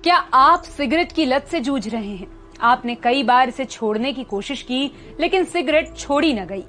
क्या आप सिगरेट की लत से जूझ रहे हैं? आपने कई बार इसे छोड़ने की कोशिश की, लेकिन सिगरेट छोड़ी न गई।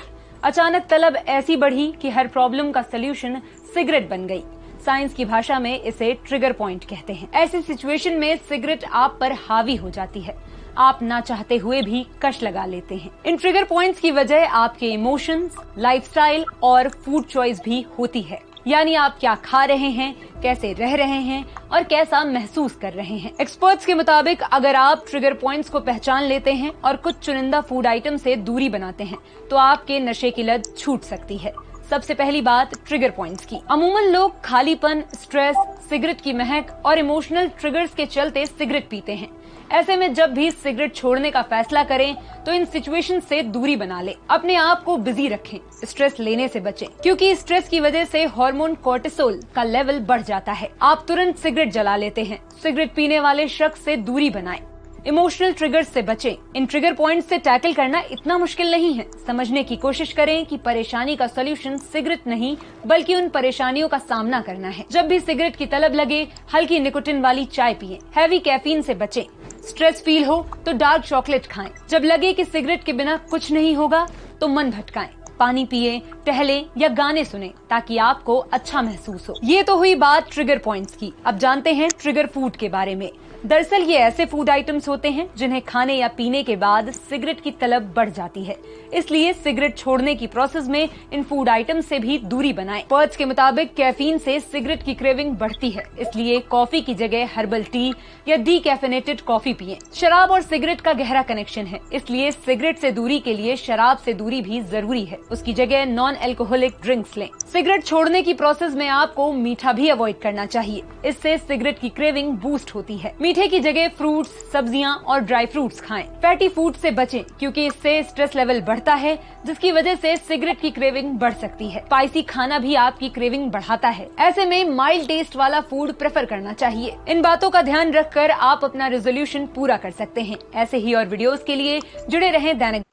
अचानक तलब ऐसी बढ़ी कि हर प्रॉब्लम का सलूशन सिगरेट बन गई। साइंस की भाषा में इसे ट्रिगर पॉइंट कहते हैं। ऐसी सिचुएशन में सिगरेट आप पर हावी हो जाती है। आप ना चाहते हुए भी कश लगा लेते हैं। इन ट्रिगर पॉइंट्स की वजह आपके इमोशंस, लाइफस्टाइल और फूड चॉइस भी होती है। यानी आप क्या खा रहे हैं, कैसे रह रहे हैं और कैसा महसूस कर रहे हैं। एक्सपर्ट्स के मुताबिक अगर आप ट्रिगर पॉइंट्स को पहचान लेते हैं और कुछ चुनिंदा फूड आइटम से दूरी बनाते हैं तो आपके नशे की लत छूट सकती है। सबसे पहली बात ट्रिगर पॉइंट्स की। अमूमन लोग खालीपन, स्ट्रेस, सिगरेट की महक और इमोशनल ट्रिगर्स के चलते सिगरेट पीते हैं। ऐसे में जब भी सिगरेट छोड़ने का फैसला करें तो इन सिचुएशन से दूरी बना ले। अपने आप को बिजी रखें, स्ट्रेस लेने से बचें, क्योंकि स्ट्रेस की वजह से हार्मोन कोर्टिसोल का लेवल बढ़ जाता है। आप तुरंत सिगरेट जला लेते हैं। सिगरेट पीने वाले शख्स से दूरी बनाएं। इमोशनल ट्रिगर्स से बचें। इन ट्रिगर पॉइंट्स से टैकल करना इतना मुश्किल नहीं है। समझने की कोशिश करें कि परेशानी का सॉल्यूशन सिगरेट नहीं बल्कि उन परेशानियों का सामना करना है। जब भी सिगरेट की तलब लगे, हल्की निकोटिन वाली चाय पिएं। हैवी कैफीन से बचें। स्ट्रेस फील हो तो डार्क चॉकलेट खाएं। जब लगे कि सिगरेट के बिना कुछ नहीं होगा तो मन भटकाएं। पानी पिए, टहले या गाने सुने ताकि आपको अच्छा महसूस हो। ये तो हुई बात ट्रिगर पॉइंट्स की। अब जानते हैं ट्रिगर फूड के बारे में। दरअसल ये ऐसे फूड आइटम्स होते हैं जिन्हें खाने या पीने के बाद सिगरेट की तलब बढ़ जाती है। इसलिए सिगरेट छोड़ने की प्रोसेस में इन फूड आइटम्स से भी दूरी बनाएं। एक्सपर्ट्स के मुताबिक कैफीन से सिगरेट की क्रेविंग बढ़ती है, इसलिए कॉफी की जगह हर्बल टी या डीकैफेनेटेड कॉफी पिएं। शराब और सिगरेट का गहरा कनेक्शन है, इसलिए सिगरेट से दूरी के लिए शराब से दूरी भी जरूरी है। उसकी जगह नॉन एल्कोहलिक ड्रिंक्स लें। सिगरेट छोड़ने की प्रोसेस में आपको मीठा भी अवॉइड करना चाहिए। इससे सिगरेट की क्रेविंग बूस्ट होती है। मीठे की जगह फ्रूट्स, सब्जियां और ड्राई फ्रूट्स खाएं। फैटी फूड से बचें क्योंकि इससे स्ट्रेस लेवल बढ़ता है, जिसकी वजह से सिगरेट की क्रेविंग बढ़ सकती है। स्पाइसी खाना भी आपकी क्रेविंग बढ़ाता है। ऐसे में माइल्ड टेस्ट वाला फूड प्रेफर करना चाहिए। इन बातों का ध्यान रखकर आप अपना रेजोल्यूशन पूरा कर सकते हैं। ऐसे ही और वीडियोस के लिए जुड़े रहें दैनिक।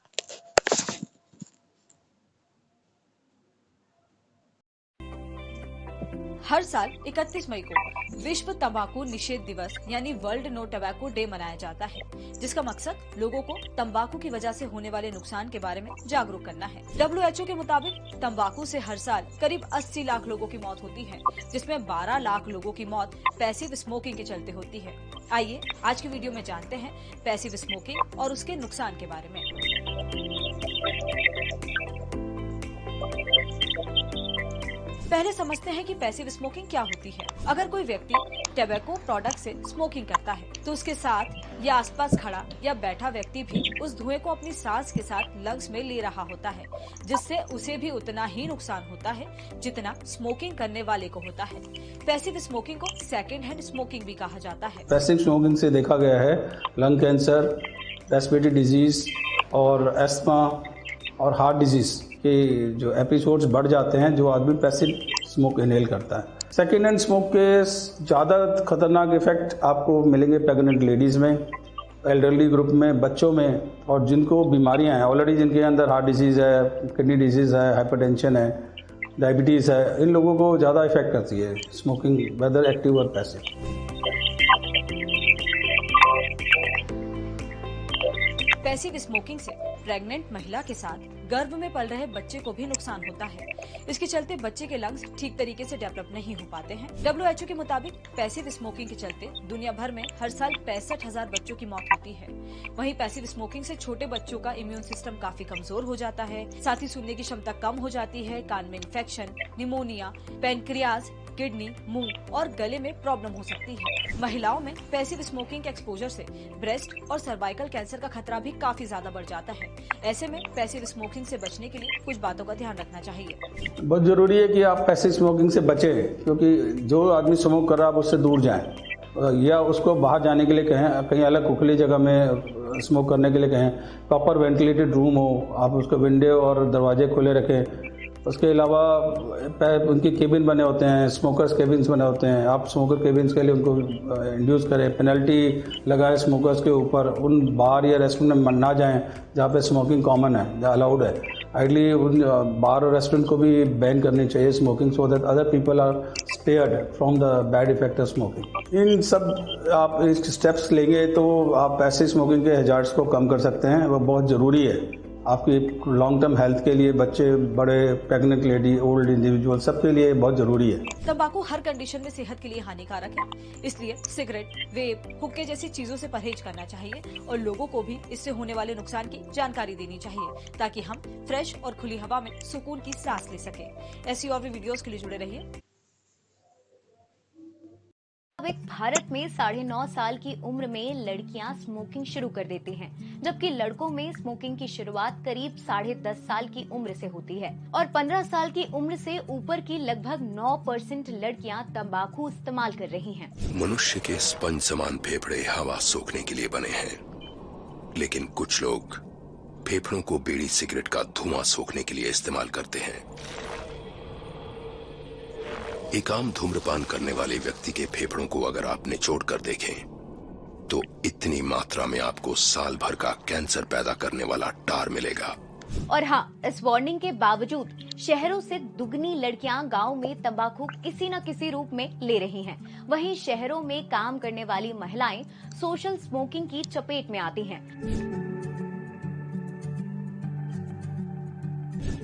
हर साल 31 मई को विश्व तंबाकू निषेध दिवस यानी वर्ल्ड नो टबैको डे मनाया जाता है, जिसका मकसद लोगों को तंबाकू की वजह से होने वाले नुकसान के बारे में जागरूक करना है। WHO के मुताबिक तंबाकू से हर साल करीब 80 लाख लोगों की मौत होती है, जिसमें 12 लाख लोगों की मौत पैसिव स्मोकिंग के चलते होती है। आइए आज की वीडियो में जानते हैं पैसिव स्मोकिंग और उसके नुकसान के बारे में। पहले समझते हैं कि पैसिव स्मोकिंग क्या होती है। अगर कोई व्यक्ति टबैको प्रोडक्ट से स्मोकिंग करता है तो उसके साथ या आसपास खड़ा या बैठा व्यक्ति भी उस धुएं को अपनी सांस के साथ लंग्स में ले रहा होता है, जिससे उसे भी उतना ही नुकसान होता है जितना स्मोकिंग करने वाले को होता है। पैसिव स्मोकिंग को सेकेंड हैंड स्मोकिंग भी कहा जाता है। पैसिव स्मोकिंग से देखा गया है लंग कैंसर, रेस्पिरेटरी डिजीज और एस्थमा और हार्ट डिजीज के जो एपिसोड्स बढ़ जाते हैं जो आदमी पैसिव स्मोक इनहेल करता है। सेकेंड हैंड स्मोक के ज़्यादा खतरनाक इफेक्ट आपको मिलेंगे प्रेग्नेंट लेडीज में, एल्डरली ग्रुप में, बच्चों में और जिनको बीमारियां हैं ऑलरेडी, जिनके अंदर हार्ट डिजीज़ है, किडनी डिजीज़ है, हाइपरटेंशन है, डायबिटीज़ है, इन लोगों को ज़्यादा इफेक्ट करती है स्मोकिंग, वेदर एक्टिव और पैसिव। पैसिव स्मोकिंग से प्रेग्नेंट महिला के साथ गर्भ में पल रहे बच्चे को भी नुकसान होता है। इसके चलते बच्चे के लंग्स ठीक तरीके से डेवलप नहीं हो पाते हैं। WHO के मुताबिक पैसिव स्मोकिंग के चलते दुनिया भर में हर साल 65,000 बच्चों की मौत होती है। वहीं पैसिव स्मोकिंग से छोटे बच्चों का इम्यून सिस्टम काफी कमजोर हो जाता है, साथ ही सुनने की क्षमता कम हो जाती है, कान में इन्फेक्शन, निमोनिया, पैनक्रियाज, किडनी, मुंह और गले में प्रॉब्लम हो सकती है। महिलाओं में पैसिव स्मोकिंग के एक्सपोजर से ब्रेस्ट और सर्वाइकल कैंसर का खतरा भी काफी ज्यादा बढ़ जाता है। ऐसे में पैसिव स्मोकिंग से बचने के लिए कुछ बातों का ध्यान रखना चाहिए। बहुत जरूरी है कि आप पैसिव स्मोकिंग से बचें, क्योंकि जो आदमी स्मोक कर रहा है आप उससे दूर जाएं या उसको बाहर जाने के लिए कहें, कहीं अलग खुली जगह में स्मोक करने के लिए कहें। प्रॉपर वेंटिलेटेड रूम हो, आप उसके विंडो और दरवाजे खुले रखें। उसके अलावा उनके केबिन बने होते हैं, स्मोकर्स केबिन्स बने होते हैं, आप स्मोकर केबिन्स के लिए उनको इंड्यूस करें, पेनल्टी लगाए स्मोकर्स के ऊपर, उन बार या रेस्टोरेंट में ना जाएं जहाँ पे स्मोकिंग कॉमन है, जहाँ अलाउड है। आइडली उन बार और रेस्टोरेंट को भी बैन करनी चाहिए smoking, so that other people are spared from the bad effect of smoking. इन सब आप स्टेप्स लेंगे तो आप ऐसे स्मोकिंग के हजार्ड्स को कम कर सकते हैं। वो बहुत ज़रूरी है आपकी लॉन्ग टर्म हेल्थ के लिए, बच्चे, बड़े, प्रेग्नेंट लेडी, ओल्ड इंडिविजुअल, सबके लिए बहुत जरूरी है। तंबाकू हर कंडीशन में सेहत के लिए हानिकारक है, इसलिए सिगरेट, वेप, हुक्के जैसी चीजों से परहेज करना चाहिए और लोगों को भी इससे होने वाले नुकसान की जानकारी देनी चाहिए ताकि हम फ्रेश और खुली हवा में सुकून की सांस ले सके। ऐसी और भी वीडियोस के लिए जुड़े रहिए। भारत में 9.5 साल की उम्र में लड़कियां स्मोकिंग शुरू कर देती हैं, जबकि लड़कों में स्मोकिंग की शुरुआत करीब 10.5 साल की उम्र से होती है और 15 साल की उम्र से ऊपर की लगभग 9% लड़कियां तंबाकू इस्तेमाल कर रही हैं। मनुष्य के स्पंज समान फेफड़े हवा सोखने के लिए बने हैं, लेकिन कुछ लोग फेफड़ों को बीड़ी सिगरेट का धुआं सोखने के लिए इस्तेमाल करते हैं। एक आम धूम्रपान करने वाले व्यक्ति के फेफड़ों को अगर आप निचोड़ कर देखें तो इतनी मात्रा में आपको साल भर का कैंसर पैदा करने वाला टार मिलेगा। और हाँ, इस वार्निंग के बावजूद शहरों से दुगनी लड़कियां गांव में तंबाकू किसी न किसी रूप में ले रही हैं। वहीं शहरों में काम करने वाली महिलाएं सोशल स्मोकिंग की चपेट में आती हैं।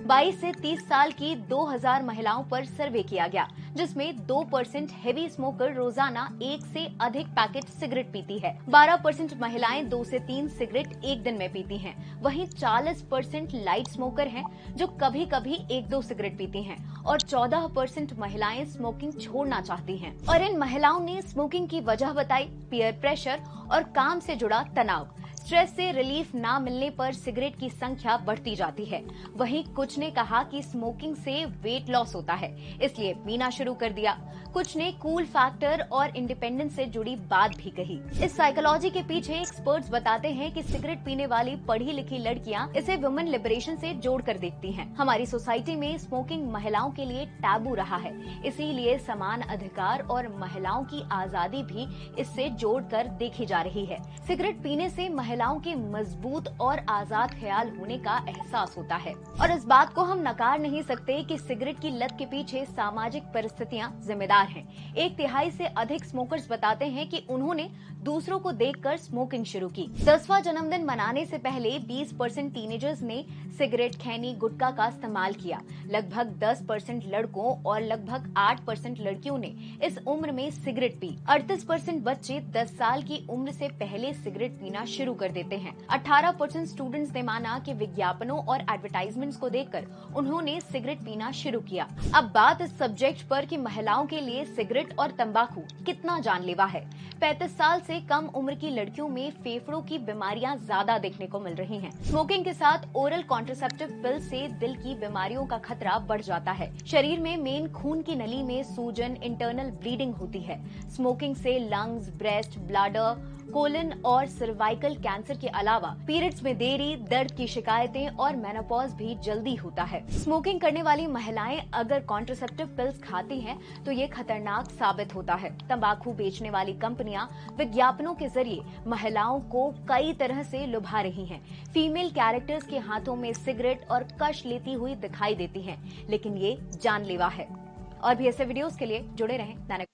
22 से 30 साल की 2000 महिलाओं पर सर्वे किया गया, जिसमें 2% हेवी स्मोकर रोजाना 1 से अधिक पैकेट सिगरेट पीती है। 12% महिलाएं 2 से 3 सिगरेट एक दिन में पीती हैं। वहीं 40% लाइट स्मोकर हैं, जो कभी कभी 1-2 सिगरेट पीती हैं और 14% महिलाएं स्मोकिंग छोड़ना चाहती हैं। और इन महिलाओं ने स्मोकिंग की वजह बताई पीयर प्रेशर और काम से जुड़ा तनाव। स्ट्रेस से रिलीफ ना मिलने पर सिगरेट की संख्या बढ़ती जाती है। वहीं कुछ ने कहा कि स्मोकिंग से वेट लॉस होता है, इसलिए पीना शुरू कर दिया। कुछ ने कूल फैक्टर और इंडिपेंडेंस से जुड़ी बात भी कही। इस साइकोलॉजी के पीछे एक्सपर्ट्स बताते हैं कि सिगरेट पीने वाली पढ़ी लिखी लड़कियां इसे वुमेन लिबरेशन से जोड़कर देखती हैं। हमारी सोसाइटी में स्मोकिंग महिलाओं के लिए टैबू रहा है, इसीलिए समान अधिकार और महिलाओं की आजादी भी इससे जोड़कर देखी जा रही है। सिगरेट पीने से महिलाओं के मजबूत और आजाद ख्याल होने का एहसास होता है और इस बात को हम नकार नहीं सकते कि सिगरेट की लत के पीछे सामाजिक परिस्थितियां जिम्मेदार हैं। 1/3 से अधिक स्मोकर्स बताते हैं कि उन्होंने दूसरों को देखकर स्मोकिंग शुरू की। 10वां जन्मदिन मनाने से पहले 20% टीनेजर्स ने सिगरेट, खैनी, गुटखा का इस्तेमाल किया। लगभग 10% लड़कों और लगभग 8% लड़कियों ने इस उम्र में सिगरेट पी। 38% बच्चे 10 साल की उम्र से पहले सिगरेट पीना शुरू कर देते हैं। 18% स्टूडेंट्स ने माना कि विज्ञापनों और एडवर्टाइजमेंट्स को देखकर उन्होंने सिगरेट पीना शुरू किया। अब बात इस सब्जेक्ट पर कि महिलाओं के लिए सिगरेट और तंबाकू कितना जानलेवा है। 35 साल से कम उम्र की लड़कियों में फेफड़ों की बीमारियां ज्यादा देखने को मिल रही हैं। स्मोकिंग के साथ ओरल कॉन्ट्रासेप्टिव पिल से दिल की बीमारियों का खतरा बढ़ जाता है। शरीर में मेन खून की नली में सूजन, इंटरनल ब्लीडिंग होती है। स्मोकिंग से लंग्स, ब्रेस्ट, ब्लैडर, कोलन और सर्वाइकल कैंसर के अलावा पीरियड्स में देरी, दर्द की शिकायतें और मेनोपॉज भी जल्दी होता है। स्मोकिंग करने वाली महिलाएं अगर कॉन्ट्रासेप्टिव पिल्स खाती हैं तो ये खतरनाक साबित होता है। तंबाकू बेचने वाली कंपनियां विज्ञापनों के जरिए महिलाओं को कई तरह से लुभा रही हैं। फीमेल कैरेक्टर्स के हाथों में सिगरेट और कश लेती हुई दिखाई देती हैं, लेकिन ये जानलेवा है। और भी ऐसे वीडियोस के लिए जुड़े रहें दैनिक।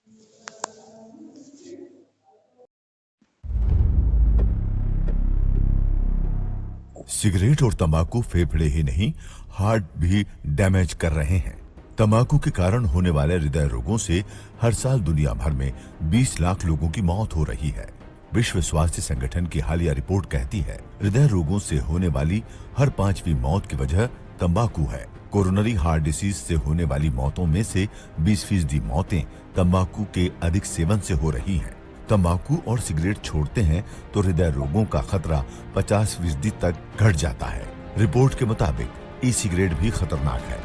सिगरेट और तंबाकू फेफड़े ही नहीं, हार्ट भी डैमेज कर रहे हैं। तंबाकू के कारण होने वाले हृदय रोगों से हर साल दुनिया भर में 20 लाख लोगों की मौत हो रही है। विश्व स्वास्थ्य संगठन की हालिया रिपोर्ट कहती है हृदय रोगों से होने वाली हर 5वीं मौत की वजह तंबाकू है। कोरोनरी हार्ट डिसीज से होने वाली मौतों में से 20% मौतें तंबाकू के अधिक सेवन से हो रही हैं। तंबाकू और सिगरेट छोड़ते हैं तो हृदय रोगों का खतरा 50% तक घट जाता है। रिपोर्ट के मुताबिक ई सिगरेट भी खतरनाक है।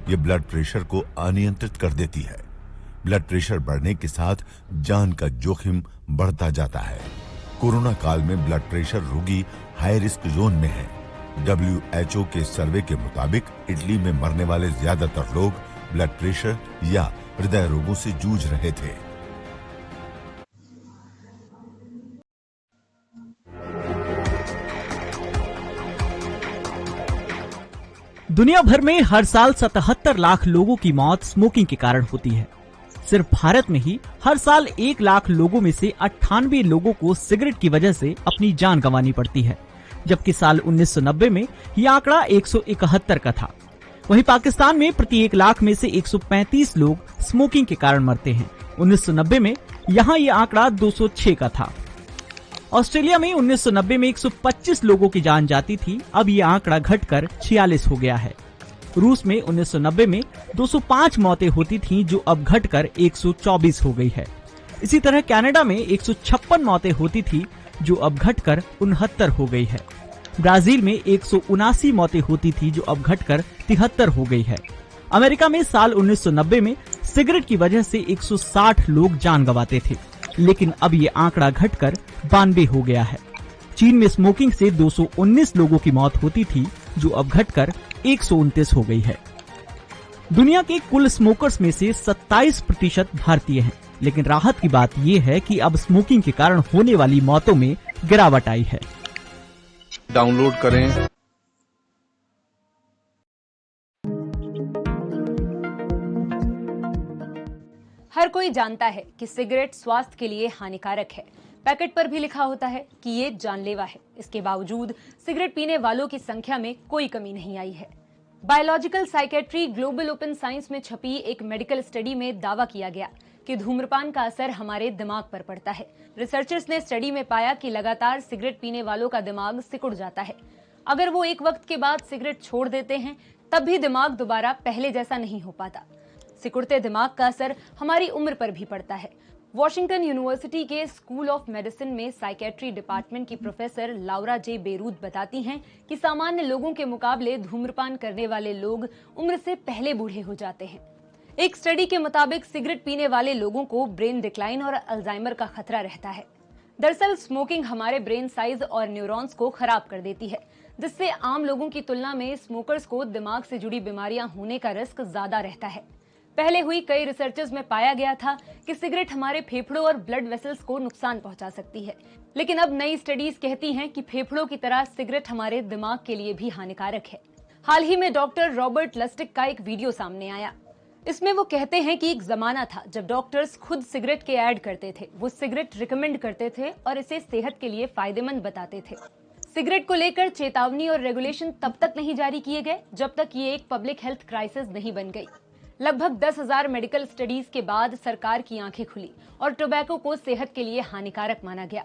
ये ब्लड प्रेशर को अनियंत्रित कर देती है। ब्लड प्रेशर बढ़ने के साथ जान का जोखिम बढ़ता जाता है। कोरोना काल में ब्लड प्रेशर रोगी हाई रिस्क जोन में है। WHO के सर्वे के मुताबिक इटली में मरने वाले ज्यादातर लोग ब्लड प्रेशर या हृदय रोगों से जूझ रहे थे। दुनिया भर में हर साल 77 लाख लोगों की मौत स्मोकिंग के कारण होती है। सिर्फ भारत में ही हर साल 1 लाख लोगों में से 98 लोगों को सिगरेट की वजह से अपनी जान गंवानी पड़ती है, जबकि साल 1990 में यह आंकड़ा 171 का था। वहीं पाकिस्तान में प्रति 1 लाख में से 135 लोग स्मोकिंग के कारण मरते हैं। 1990 में यहाँ ये आंकड़ा 206 का था। ऑस्ट्रेलिया में 1990 में 125 लोगों की जान जाती थी, अब ये आंकड़ा घटकर 46 हो गया है। रूस में 1990 में 205 मौतें होती थीं, जो अब घटकर 124 हो गई है। इसी तरह कनाडा में 156 मौतें होती थी, जो अब घटकर 69 हो गई है। ब्राजील में 179 मौतें होती थी, जो अब घटकर 73 हो गई है। अमेरिका में साल 1990 में सिगरेट की वजह से 160 लोग जान गंवाते थे, लेकिन अब ये आंकड़ा घटकर 92 हो गया है। चीन में स्मोकिंग से 219 लोगों की मौत होती थी, जो अब घटकर 129 हो गई है। दुनिया के कुल स्मोकर्स में से 27% भारतीय हैं, लेकिन राहत की बात यह है कि अब स्मोकिंग के कारण होने वाली मौतों में गिरावट आई है। डाउनलोड करें। हर कोई जानता है कि सिगरेट स्वास्थ्य के लिए हानिकारक है। पैकेट पर भी लिखा होता है कि ये जानलेवा है। इसके बावजूद सिगरेट पीने वालों की संख्या में कोई कमी नहीं आई है। Biological psychiatry global open science में छपी एक मेडिकल स्टडी में दावा किया गया कि धूम्रपान का असर हमारे दिमाग पर पड़ता है। रिसर्चर्स ने स्टडी में पाया कि लगातार सिगरेट पीने वालों का दिमाग सिकुड़ जाता है। अगर वो एक वक्त के बाद सिगरेट छोड़ देते हैं, तब भी दिमाग दोबारा पहले जैसा नहीं हो पाता। सिकुड़ते दिमाग का असर हमारी उम्र पर भी पड़ता है। वॉशिंगटन यूनिवर्सिटी के स्कूल ऑफ मेडिसिन में साइकेट्री डिपार्टमेंट की प्रोफेसर लाउरा जे बेरूत बताती हैं कि सामान्य लोगों के मुकाबले धूम्रपान करने वाले लोग उम्र से पहले बूढ़े हो जाते हैं। एक स्टडी के मुताबिक सिगरेट पीने वाले लोगों को ब्रेन डिक्लाइन और अल्जाइमर का खतरा रहता है। दरअसल स्मोकिंग हमारे ब्रेन साइज और न्यूरॉन्स को खराब कर देती है, जिससे आम लोगों की तुलना में स्मोकर्स को दिमाग से जुड़ी बीमारियां होने का रिस्क ज्यादा रहता है। पहले हुई कई रिसर्चेस में पाया गया था कि सिगरेट हमारे फेफड़ों और ब्लड वेसल्स को नुकसान पहुंचा सकती है, लेकिन अब नई स्टडीज कहती हैं कि फेफड़ों की तरह सिगरेट हमारे दिमाग के लिए भी हानिकारक है। हाल ही में डॉक्टर रॉबर्ट लस्टिक का एक वीडियो सामने आया। इसमें वो कहते हैं कि एक जमाना था जब डॉक्टर्स खुद सिगरेट के ऐड करते थे। वो सिगरेट रिकमेंड करते थे और इसे सेहत के लिए फायदेमंद बताते थे। सिगरेट को लेकर चेतावनी और रेगुलेशन तब तक नहीं जारी किए गए जब तक ये एक पब्लिक हेल्थ क्राइसिस नहीं बन गई। लगभग 10,000 मेडिकल स्टडीज के बाद सरकार की आंखें खुली और टोबैको को सेहत के लिए हानिकारक माना गया।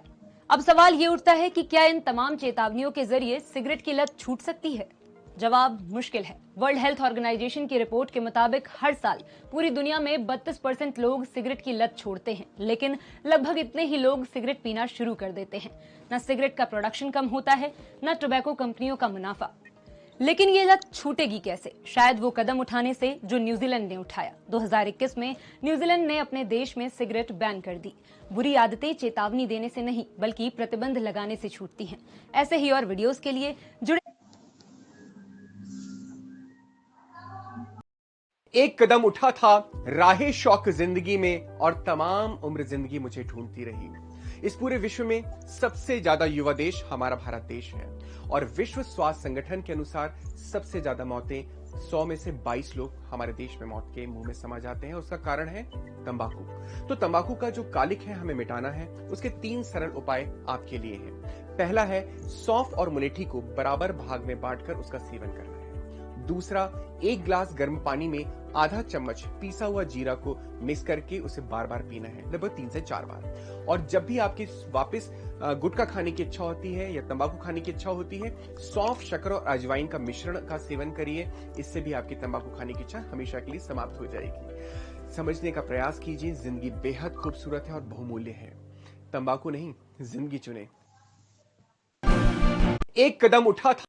अब सवाल ये उठता है कि क्या इन तमाम चेतावनियों के जरिए सिगरेट की लत छूट सकती है? जवाब मुश्किल है। वर्ल्ड हेल्थ ऑर्गेनाइजेशन की रिपोर्ट के मुताबिक हर साल पूरी दुनिया में 32% लोग सिगरेट की लत छोड़ते हैं, लेकिन लगभग इतने ही लोग सिगरेट पीना शुरू कर देते हैं। न सिगरेट का प्रोडक्शन कम होता है, न टोबैको कंपनियों का मुनाफा। लेकिन ये लत छूटेगी कैसे? शायद वो कदम उठाने से जो न्यूजीलैंड ने उठाया। 2021 में न्यूजीलैंड ने अपने देश में सिगरेट बैन कर दी। बुरी आदतें चेतावनी देने से नहीं, बल्कि प्रतिबंध लगाने से छूटती हैं। ऐसे ही और वीडियोस के लिए जुड़े। एक कदम उठा था राहे शौक जिंदगी में और तमाम उम्र जिंदगी मुझे ढूंढती रही। इस पूरे विश्व में सबसे ज्यादा युवा देश हमारा भारत देश है और विश्व स्वास्थ्य संगठन के अनुसार सबसे ज्यादा मौतें 100 में से 22 लोग हमारे देश में मौत के मुंह में समा जाते हैं। उसका कारण है तंबाकू। तो तंबाकू का जो कालिक है हमें मिटाना है। उसके 3 सरल उपाय आपके लिए हैं। पहला है सौंफ और मुलेठी को बराबर भाग में बांटकर उसका सेवन करना है। दूसरा, 1 गिलास गर्म पानी में आधा चम्मच पीसा हुआ जीरा को मिक्स करके उसे बार बार पीना है, लगभग 3 से 4 बार। और जब भी आपकी वापस गुटखा खाने की इच्छा होती है या तंबाकू खाने की इच्छा होती है, सौंफ, शक्कर और अजवाइन का मिश्रण का सेवन करिए। इससे भी आपकी तंबाकू खाने की इच्छा हमेशा के लिए समाप्त हो जाएगी। समझने का प्रयास कीजिए, जिंदगी बेहद खूबसूरत है और बहुमूल्य है। तंबाकू नहीं, जिंदगी चुने। एक कदम उठा था